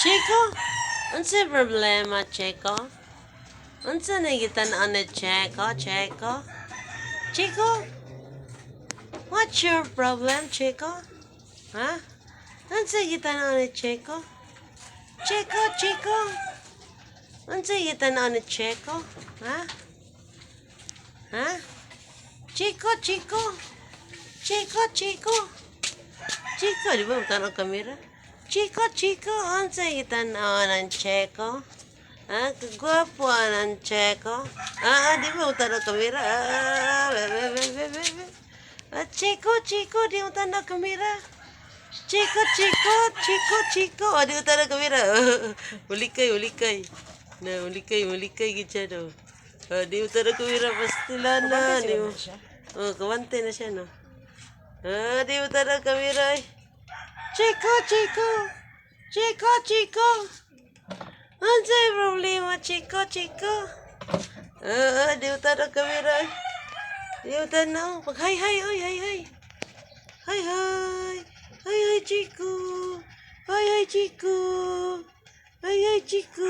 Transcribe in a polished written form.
Chico, unsa problema, Chico? Unsa na gitan-an ni Chico, Chico? Chico, what's your problem, Chico? Ha? Unsa gitan-an ni Chico? Chico, Chico. Unsa gitan-an ni Chico? Ha? Ha? Chico, Chico. Chico, Chico. Chico, di ba magtanong kamera? Chico, Chico, unsa gitan-an ng Chico? Ah, kagwapo ng Chico. Di ba magtanong kamera? Chico, Chico, di mo tanong kamera. Chico, Chico, Chico, Chico. Di mo tanong kamera. Ulikay, ulikay. Na, ulikay gid siya no. Di mo tanong kamera, pastilan na. Kawante na siya no. Di mo tanong kamera eh. Chico, Chico. Chico, Chico. Ansa'y problema, Chico, Chico? Di mo tanong kamera eh. Di mo tanong. Pag-hay, oy, hay. Hay, Chico. Hay, Chico. Hay, Chico.